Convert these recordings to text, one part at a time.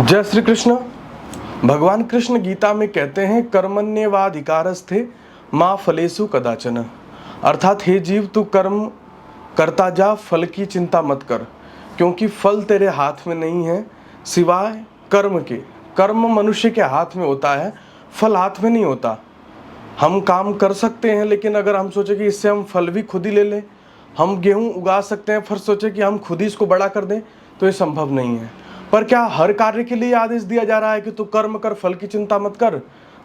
जय श्री कृष्ण। भगवान कृष्ण गीता में कहते हैं कर्मण्येवाधिकारस्ते माँ फलेषु कदाचन। अर्थात हे जीव, तू कर्म करता जा, फल की चिंता मत कर, क्योंकि फल तेरे हाथ में नहीं है सिवाय कर्म के। कर्म मनुष्य के हाथ में होता है, फल हाथ में नहीं होता। हम काम कर सकते हैं, लेकिन अगर हम सोचे कि इससे हम फल भी खुद ही ले लें, हम गेहूं उगा सकते हैं, फिर सोचे कि हम खुद ही इसको बड़ा कर दें, तो ये संभव नहीं है। पर क्या हर कार्य के लिए आदेश दिया जा रहा है कि तू कर्म कर, फल की चिंता मत कर?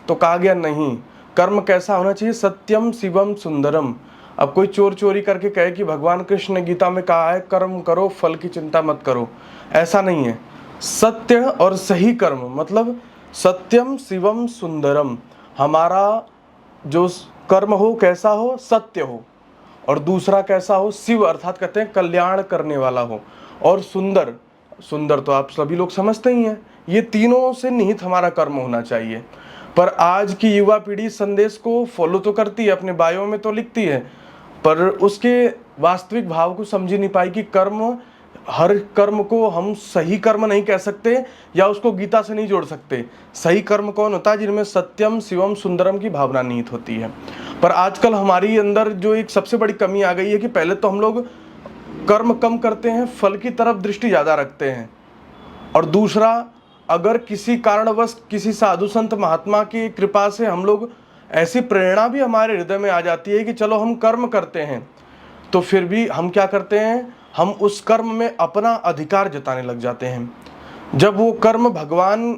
तो कहा गया नहीं। कर्म कैसा होना चाहिए? सत्यम शिवम सुंदरम। अब कोई चोर चोरी करके कहे कि भगवान कृष्ण ने गीता में कहा है कर्म करो, फल की चिंता मत करो, ऐसा नहीं है। सत्य और सही कर्म मतलब सत्यम शिवम सुंदरम। हमारा जो कर्म हो कैसा हो? सत्य हो। और दूसरा कैसा हो? शिव, अर्थात कहते हैं कल्याण करने वाला हो। और सुंदर, सुंदर तो आप सभी लोग समझते ही हैं। ये तीनों से निहित हमारा कर्म होना चाहिए। पर आज की युवा पीढ़ी संदेश को फॉलो तो करती है, अपने बायो में तो लिखती है, पर उसके वास्तविक भाव को समझ ही नहीं पाई कि कर्म, हर कर्म को हम सही कर्म नहीं कह सकते या उसको गीता से नहीं जोड़ सकते। सही कर्म कौन होता है? जिनमें सत्यम शिवम सुंदरम की भावना निहित होती है। पर आजकल हमारी अंदर जो एक सबसे बड़ी कमी आ गई है कि पहले तो हम लोग कर्म कम करते हैं, फल की तरफ दृष्टि ज्यादा रखते हैं। और दूसरा, अगर किसी कारणवश किसी साधु संत महात्मा की कृपा से हम लोग, ऐसी प्रेरणा भी हमारे हृदय में आ जाती है कि चलो हम कर्म करते हैं, तो फिर भी हम क्या करते हैं? हम उस कर्म में अपना अधिकार जताने लग जाते हैं। जब वो कर्म भगवान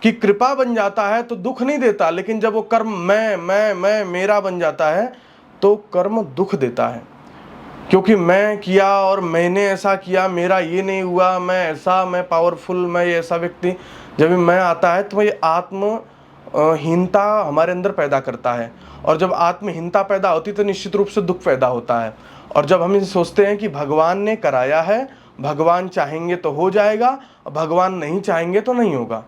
की कृपा बन जाता है तो दुख नहीं देता, लेकिन जब वो कर्म मैं मेरा बन जाता है तो कर्म दुख देता है। क्योंकि मैं किया और मैंने ऐसा किया, मेरा ये नहीं हुआ, मैं ऐसा, मैं पावरफुल, मैं ये ऐसा व्यक्ति, जब मैं आता है तो ये आत्म हीनता हमारे अंदर पैदा करता है। और जब आत्महीनता पैदा होती तो निश्चित रूप से दुख पैदा होता है। और जब हम इसे सोचते हैं कि भगवान ने कराया है, भगवान चाहेंगे तो हो जाएगा, भगवान नहीं चाहेंगे तो नहीं होगा,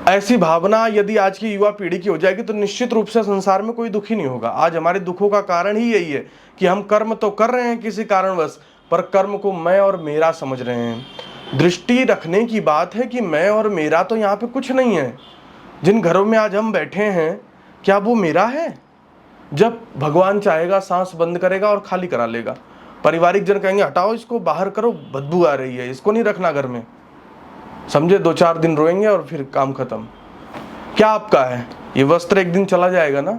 ऐसी भावना यदि आज की युवा पीढ़ी की हो जाएगी तो निश्चित रूप से संसार में कोई दुखी नहीं होगा। आज हमारे दुखों का कारण ही यही है कि हम कर्म तो कर रहे हैं किसी कारणवश, पर कर्म को मैं और मेरा समझ रहे हैं। दृष्टि रखने की बात है कि मैं और मेरा तो यहाँ पे कुछ नहीं है। जिन घरों में आज हम बैठे हैं, क्या वो मेरा है? जब भगवान चाहेगा सांस बंद करेगा और खाली करा लेगा। पारिवारिक जन कहेंगे हटाओ इसको, बाहर करो, बदबू आ रही है, इसको नहीं रखना घर में। समझे? 2-4 दिन रोएंगे और फिर काम खत्म। क्या आपका है? ये वस्त्र एक दिन चला जाएगा ना,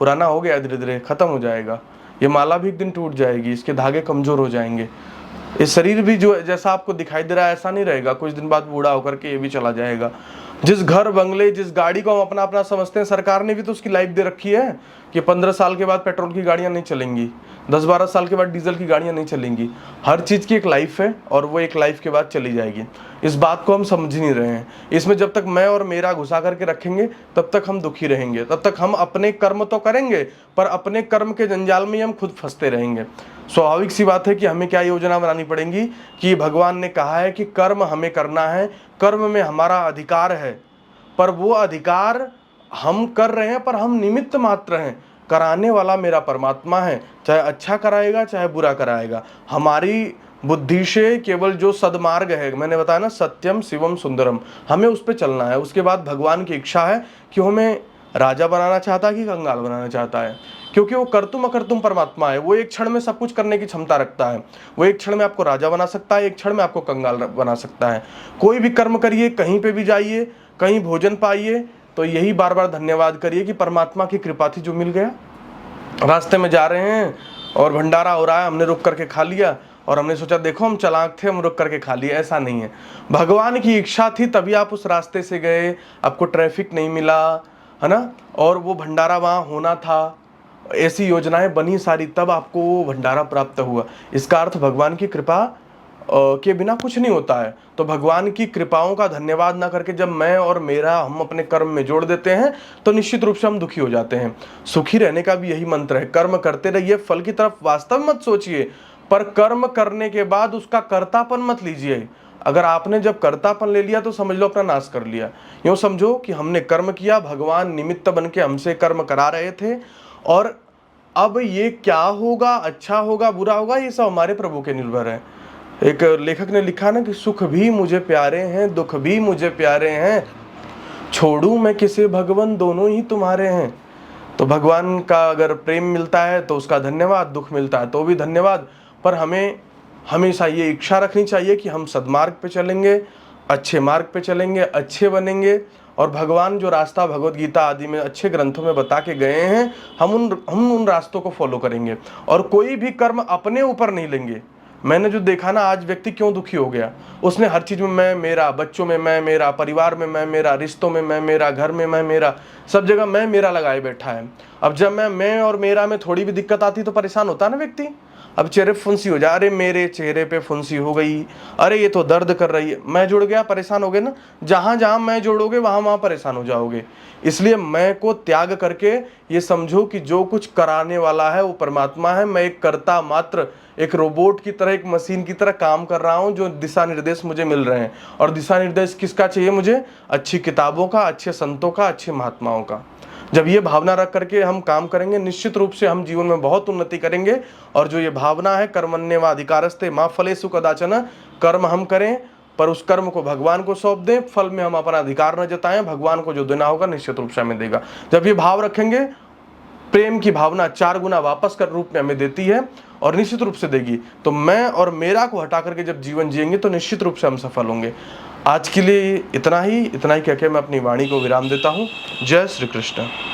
पुराना हो गया, धीरे धीरे खत्म हो जाएगा। ये माला भी एक दिन टूट जाएगी, इसके धागे कमजोर हो जाएंगे। ये शरीर भी जो जैसा आपको दिखाई दे रहा है ऐसा नहीं रहेगा, कुछ दिन बाद बूढ़ा होकर के ये भी चला जाएगा। जिस घर बंगले, जिस गाड़ी को हम अपना अपना समझते हैं, सरकार ने भी तो उसकी लाइफ दे रखी है कि 15 साल के बाद पेट्रोल की गाड़ियां नहीं चलेंगी, 10-12 साल के बाद डीजल की गाड़ियां नहीं चलेंगी। हर चीज़ की एक लाइफ है और वो एक लाइफ के बाद चली जाएगी। इस बात को हम समझ ही नहीं रहे हैं। इसमें जब तक मैं और मेरा घुसा करके रखेंगे तब तक हम दुखी रहेंगे, तब तक हम अपने कर्म तो करेंगे पर अपने कर्म के जंजाल में ही हम खुद फंसते रहेंगे। स्वाभाविक सी बात है कि हमें क्या योजना बनानी पड़ेगी कि भगवान ने कहा है कि कर्म हमें करना है, कर्म में हमारा अधिकार है, पर वो अधिकार हम कर रहे हैं पर हम निमित्त मात्र हैं। कराने वाला मेरा परमात्मा है, चाहे अच्छा कराएगा चाहे बुरा कराएगा। हमारी बुद्धि से केवल जो सदमार्ग है, मैंने बताया ना, सत्यम शिवम सुंदरम, हमें उस पर चलना है। उसके बाद भगवान की इच्छा है कि हमें राजा बनाना चाहता है कि कंगाल बनाना चाहता है, क्योंकि वो कर्तुम अकर्तुम परमात्मा है। वो एक क्षण में सब कुछ करने की क्षमता रखता है। वो एक क्षण में आपको राजा बना सकता है, एक क्षण में आपको कंगाल बना सकता है। कोई भी कर्म करिए, कहीं पे भी जाइए, कहीं भोजन पाइए, तो यही बार बार धन्यवाद करिए कि परमात्मा की कृपा थी जो मिल गया। रास्ते में जा रहे हैं और भंडारा हो रहा है, हमने रुक करके खा लिया और हमने सोचा देखो हम चालाक थे, हम रुक करके खा लिए, ऐसा नहीं है। भगवान की इच्छा थी तभी आप उस रास्ते से गए, आपको ट्रैफिक नहीं मिला, है ना, और वो भंडारा वहाँ होना था, ऐसी योजनाएं बनी सारी, तब आपको वो भंडारा प्राप्त हुआ। इसका अर्थ भगवान की कृपा के बिना कुछ नहीं होता है। तो भगवान की कृपाओं का धन्यवाद ना करके जब मैं और मेरा हम अपने कर्म में जोड़ देते हैं तो निश्चित रूप से हम दुखी हो जाते हैं। सुखी रहने का भी यही मंत्र है, कर्म करते रहिए, फल की तरफ वास्तव मत सोचिए, पर कर्म करने के बाद उसका कर्तापन मत लीजिए। अगर आपने जब कर्तापन ले लिया तो समझ लो अपना नाश कर लिया। यूँ समझो कि हमने कर्म किया, भगवान निमित्त बन के हमसे कर्म करा रहे थे, और अब ये क्या होगा, अच्छा होगा बुरा होगा, ये सब हमारे प्रभु के निर्भर है। एक लेखक ने लिखा ना कि सुख भी मुझे प्यारे हैं, दुख भी मुझे प्यारे हैं, छोड़ूं मैं किसे भगवन, दोनों ही तुम्हारे हैं। तो भगवान का अगर प्रेम मिलता है तो उसका धन्यवाद, दुख मिलता है तो भी धन्यवाद। पर हमें हमेशा ये इच्छा रखनी चाहिए कि हम सद्मार्ग पे चलेंगे, अच्छे मार्ग पे चलेंगे, अच्छे बनेंगे, और भगवान जो रास्ता भगवत गीता आदि में अच्छे ग्रंथों में बता के गए हैं, हम उन रास्तों को फॉलो करेंगे और कोई भी कर्म अपने ऊपर नहीं लेंगे। मैंने जो देखा ना, आज व्यक्ति क्यों दुखी हो गया, उसने हर चीज में मैं मेरा, बच्चों में मैं मेरा, परिवार में मैं मेरा, रिश्तों में मैं मेरा, घर में मैं मेरा, सब जगह मैं मेरा लगाए बैठा है। अब जब मैं और मेरा में थोड़ी भी दिक्कत आती तो परेशान होता ना व्यक्ति। अब चेहरे फुंसी हो जा, अरे मेरे चेहरे पे फुंसी हो गई, अरे ये तो दर्द कर रही है, मैं जुड़ गया, परेशान हो गए ना। जहां जहां मैं जोड़ोगे वहां वहां परेशान हो जाओगे। इसलिए मैं को त्याग करके ये समझो कि जो कुछ कराने वाला है वो परमात्मा है, मैं एक कर्ता मात्र, एक रोबोट की तरह, एक मशीन की तरह काम कर रहा हूं, जो दिशा निर्देश मुझे मिल रहे हैं। और दिशा निर्देश किसका चाहिए मुझे? अच्छी किताबों का, अच्छे संतों का, अच्छे महात्माओं का। जब ये भावना रख करके हम काम करेंगे, निश्चित रूप से हम जीवन में बहुत उन्नति करेंगे। और जो ये भावना है कर्मण्येवाधिकारस्ते मा फलेषु कदाचन, कर्म हम करें पर उस कर्म को भगवान को सौंप दें, फल में हम अपना अधिकार न जताएं, भगवान को जो देना होगा निश्चित रूप से हमें देगा। जब ये भाव रखेंगे, प्रेम की भावना 4 गुना वापस कर रूप में हमें देती है और निश्चित रूप से देगी। तो मैं और मेरा को हटा करके जब जीवन जिएंगे तो निश्चित रूप से हम सफल होंगे। आज के लिए इतना ही कह के मैं अपनी वाणी को विराम देता हूँ। जय श्री कृष्ण।